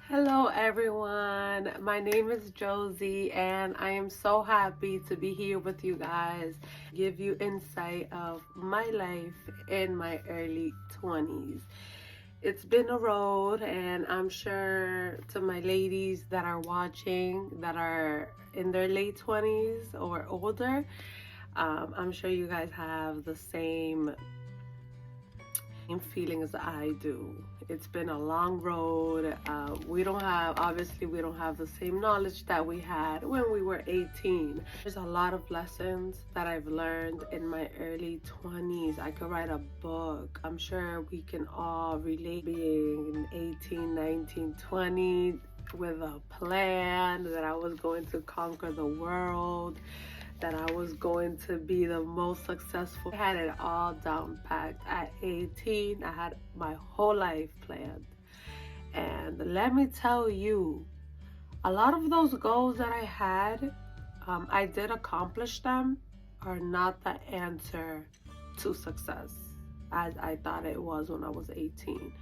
Hello everyone, my name is Josie and I am so happy to be here with you guys, give you insight of my life in my early 20s. It's been a road, and I'm sure to my ladies that are watching that are in their late 20s or older, I'm sure you guys have the same feeling as I do. It's been a long road. Obviously, we don't have the same knowledge that we had when we were 18. There's a lot of lessons that I've learned in my early 20s. I could write a book. I'm sure we can all relate being 18, 19, 20 with a plan that I was going to conquer the world, that I was going to be the most successful. I had it all down packed. At 18, I had my whole life planned. And let me tell you, a lot of those goals that I had, I did accomplish them, are not the answer to success as I thought it was when I was 18.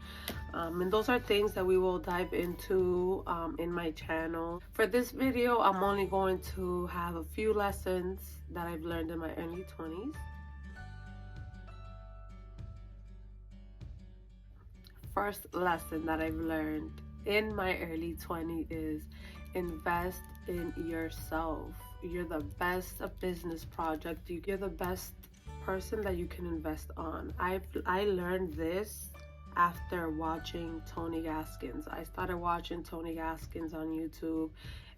And those are things that we will dive into in my channel. For this video, I'm only going to have a few lessons that I've learned in my early 20s. First lesson that I've learned in my early 20s is invest in yourself. You're the best business project. You're the best person that you can invest on. I learned this after watching Tony Gaskins. I started watching Tony Gaskins on YouTube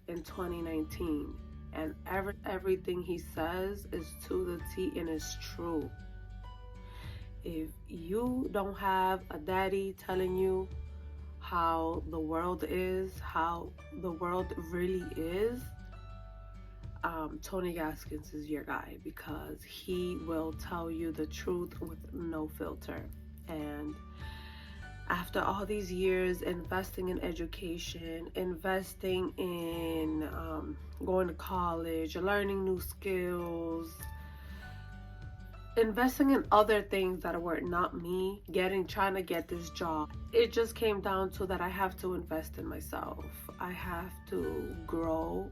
in 2019, and everything he says is to the T and is true. If you don't have a daddy telling you how the world is, how the world really is, Tony Gaskins is your guy, because he will tell you the truth with no filter. And after all these years investing in education, investing in going to college, learning new skills, investing in other things that were not me, trying to get this job, it just came down to that I have to invest in myself. I have to grow.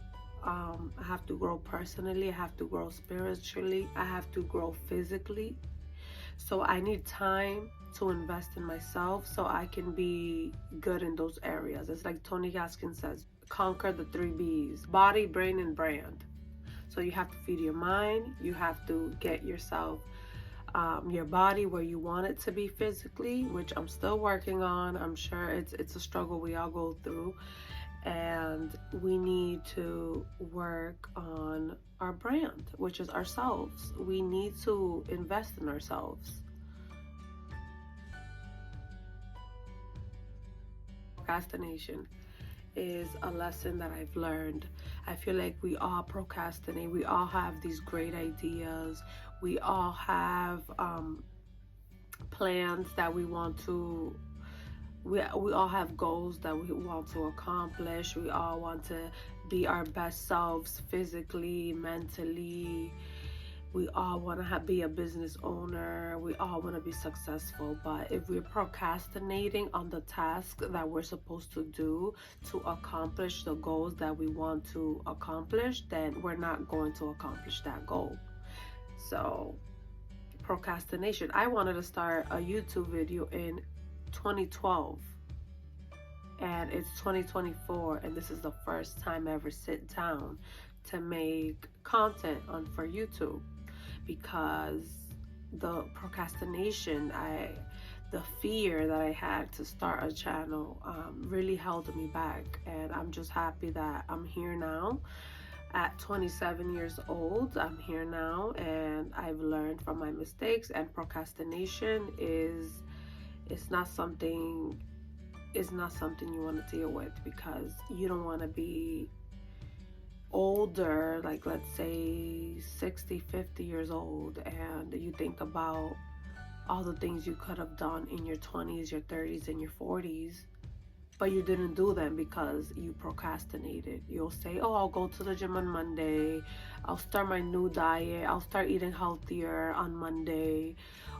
I have to grow personally. I have to grow spiritually. I have to grow physically. So I need time to invest in myself so I can be good in those areas. It's like Tony Gaskins says, conquer the 3 B's: body, brain, and brand. So you have to feed your mind. You have to get yourself your body where you want it to be physically, which I'm still working on. I'm sure it's a struggle we all go through. And we need to work on our brand, which is ourselves. We need to invest in ourselves. Procrastination is a lesson that I've learned. I feel like we all procrastinate. We all have these great ideas. We all have plans that we want to we all have goals that we want to accomplish. We all want to be our best selves physically, mentally. We all want to be a business owner. We all want to be successful. But if we're procrastinating on the task that we're supposed to do to accomplish the goals that we want to accomplish, then we're not going to accomplish that goal. So procrastination. I wanted to start a YouTube video in 2012, and it's 2024, and this is the first time I ever sit down to make content for YouTube, because the procrastination, the fear that I had to start a channel really held me back. And I'm just happy that I'm here now. At 27 years old, I'm here now, and I've learned from my mistakes. And procrastination is not something you want to deal with, because you don't want to be older, like let's say 60, 50 years old, and you think about all the things you could have done in your 20s, your 30s, and your 40s, but you didn't do them because you procrastinated. You'll say, oh, I'll go to the gym on Monday, I'll start my new diet, I'll start eating healthier on Monday,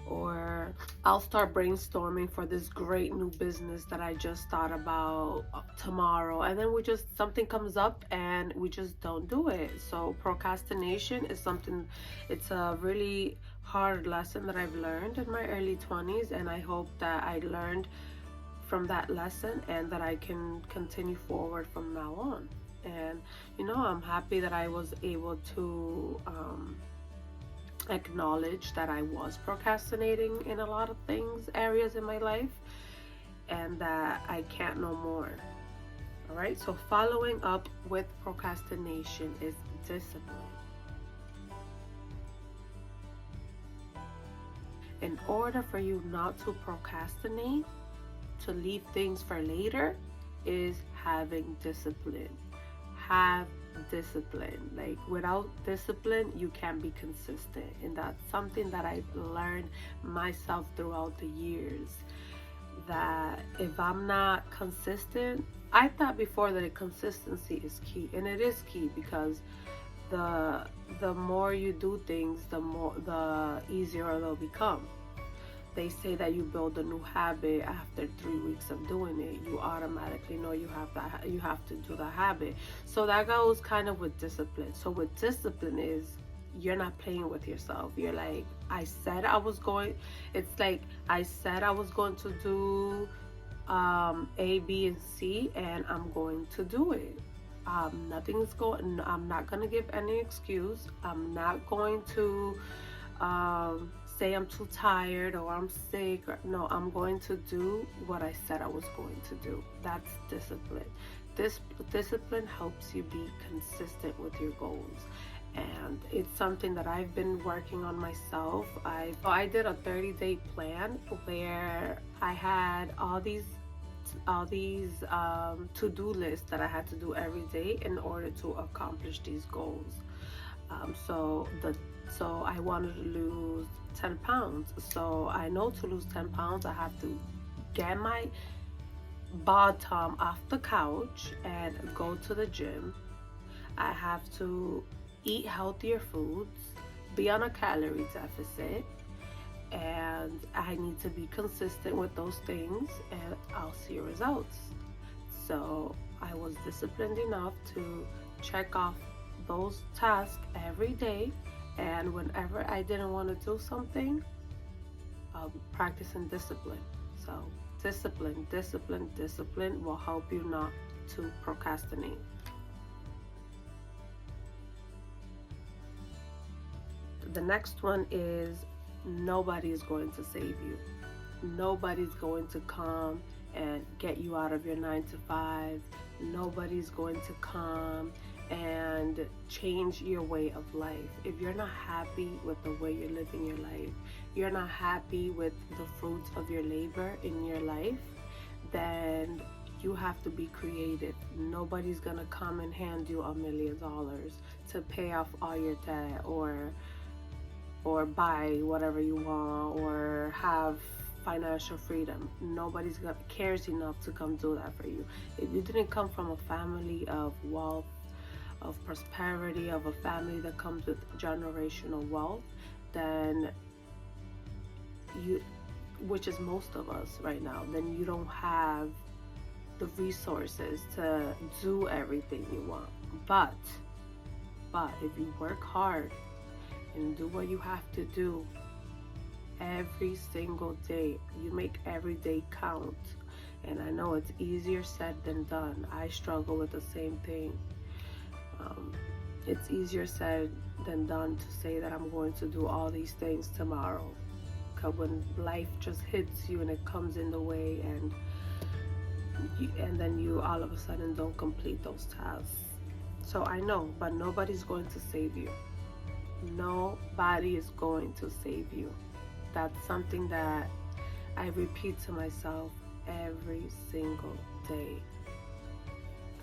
or I'll start brainstorming for this great new business that I just thought about tomorrow, and then something comes up and we just don't do it. So procrastination is something, it's a really hard lesson that I've learned in my early 20s, and I hope that I learned from that lesson and that I can continue forward from now on. And I'm happy that I was able to acknowledge that I was procrastinating in a lot of areas in my life, and that I can't no more. All right, so following up with procrastination is discipline. In order for you not to procrastinate, to leave things for later, is having discipline. Have discipline. Like, without discipline, you can't be consistent. And that's something that I've learned myself throughout the years, that if I'm not consistent, I thought before that consistency is key, and it is key, because the more you do things, the easier they'll become. They say that you build a new habit after 3 weeks of doing it. You automatically know you have to do the habit. So that goes kind of with discipline. So with discipline is, you're not playing with yourself. You're like, it's like I said I was going to do A, B, and C, and I'm going to do it. I'm not going to give any excuse. I'm not going to say I'm too tired or I'm sick. No, I'm going to do what I said I was going to do. That's discipline. This discipline helps you be consistent with your goals, and it's something that I've been working on myself. I did a 30-day plan where I had all these to-do lists that I had to do every day in order to accomplish these goals. So I wanted to lose 10 pounds. So I know to lose 10 pounds, I have to get my bottom off the couch and go to the gym. I have to eat healthier foods, be on a calorie deficit, and I need to be consistent with those things, and I'll see results. So I was disciplined enough to check off those tasks every day, and whenever I didn't want to do something, practicing discipline. So discipline will help you not to procrastinate. The next one is, nobody is going to save you. Nobody's going to come and get you out of your 9 to 5. Nobody's going to come and change your way of life. If you're not happy with the way you're living your life, you're not happy with the fruits of your labor in your life, then you have to be creative. Nobody's gonna come and hand you $1 million to pay off all your debt, or buy whatever you want, or have financial freedom. Nobody's cares enough to come do that for you. If you didn't come from a family of wealth, of prosperity, of a family that comes with generational wealth, then which is most of us right now, then you don't have the resources to do everything you want. But if you work hard and do what you have to do every single day, you make every day count. And I know it's easier said than done. I struggle with the same thing. It's easier said than done to say that I'm going to do all these things tomorrow, because when life just hits you and it comes in the way, and then you all of a sudden don't complete those tasks. So I know, but nobody's going to save you. Nobody is going to save you. That's something that I repeat to myself every single day.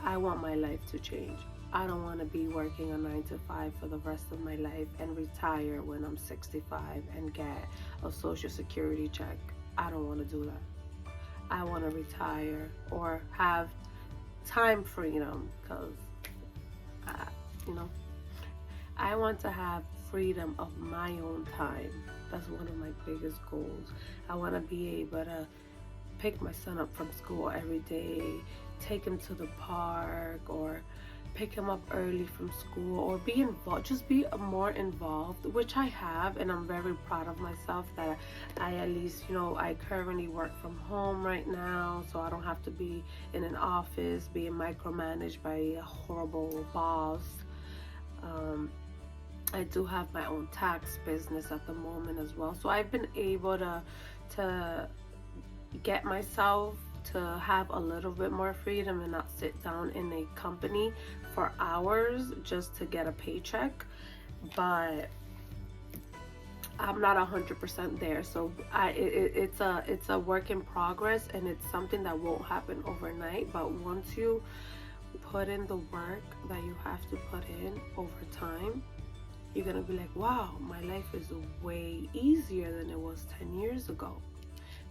I want my life to change. I don't want to be working a 9 to 5 for the rest of my life and retire when I'm 65 and get a Social Security check. I don't want to do that. I want to retire or have time freedom, because I want to have freedom of my own time. That's one of my biggest goals. I want to be able to pick my son up from school every day, take him to the park, or pick him up early from school, or be involved, just be more involved, which I have, and I'm very proud of myself that I at least, I currently work from home right now, so I don't have to be in an office being micromanaged by a horrible boss. I do have my own tax business at the moment as well, so I've been able to get myself to have a little bit more freedom and not sit down in a company for hours just to get a paycheck. But I'm not 100% there, so it's a work in progress, and it's something that won't happen overnight. But once you put in the work that you have to put in over time, you're gonna be like, wow, my life is way easier than it was 10 years ago.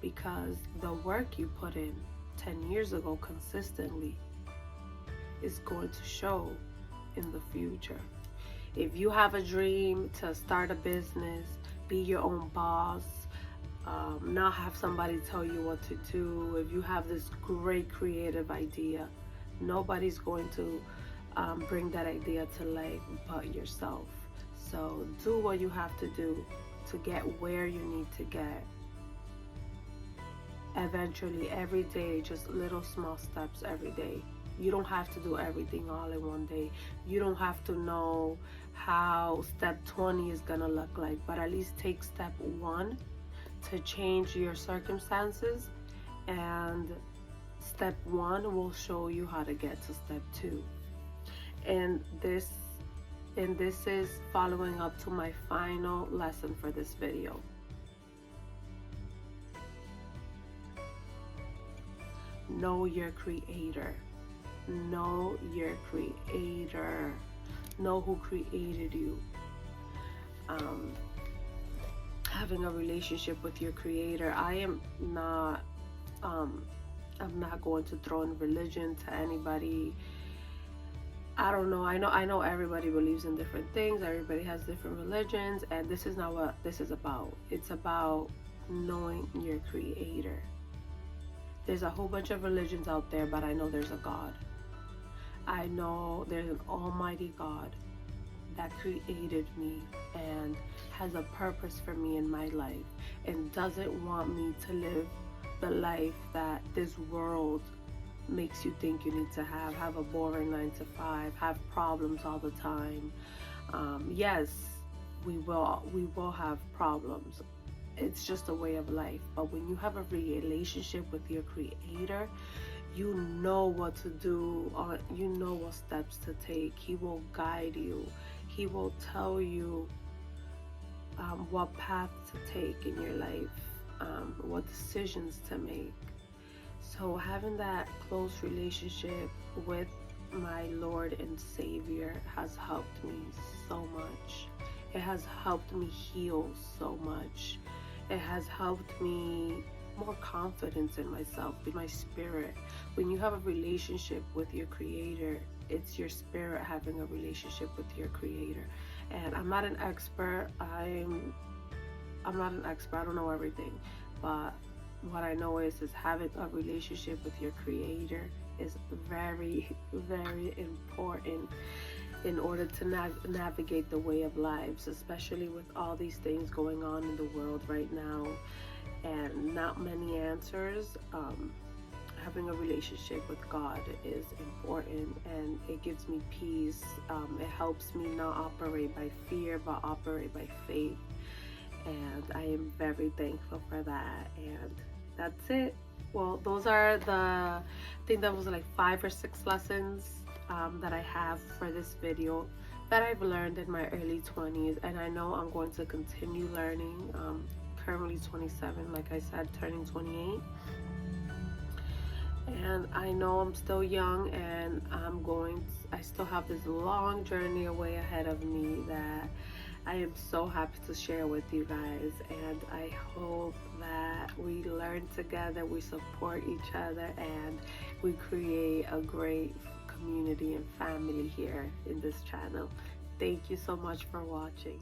Because the work you put in 10 years ago consistently is going to show in the future. If you have a dream to start a business, be your own boss, not have somebody tell you what to do, if you have this great creative idea, nobody's going to bring that idea to life but yourself. So do what you have to do to get where you need to get. Eventually, every day, just little small steps every day. You don't have to do everything all in one day. You don't have to know how step 20 is gonna look like, but at least take step 1 to change your circumstances, and step 1 will show you how to get to step 2. And this is following up to my final lesson for this video. Know your creator. Know your creator. Know who created you. Having a relationship with your creator. I'm not going to throw in religion to anybody. I don't know. I know everybody believes in different things. Everybody has different religions, and this is not what this is about. It's about knowing your creator. There's a whole bunch of religions out there, but I know there's a God. I know there's an almighty God that created me and has a purpose for me in my life, and doesn't want me to live the life that this world makes you think you need to have a boring 9 to 5, have problems all the time. Yes, we will have problems. It's just a way of life. But when you have a relationship with your creator, you know what to do, you know what steps to take. He will guide you. He will tell you what path to take in your life, what decisions to make. So having that close relationship with my Lord and Savior has helped me so much. It has helped me heal so much. It has helped me more confidence in myself, in my spirit. When you have a relationship with your creator, it's your spirit having a relationship with your creator. And I'm not an expert. I'm not an expert. I don't know everything, but what I know is having a relationship with your creator is very, very important in order to navigate the way of lives, especially with all these things going on in the world right now and not many answers. Having a relationship with God is important, and it gives me peace. It helps me not operate by fear but operate by faith, and I am very thankful for that. And that's it. Well, those are I think that was like 5 or 6 lessons that I have for this video that I've learned in my early 20s, and I know I'm going to continue learning. Currently 27, like I said, turning 28, and I know I'm still young, and I still have this long journey away ahead of me that I am so happy to share with you guys. And I hope that we learn together, we support each other, and we create a great community and family here in this channel. Thank you so much for watching.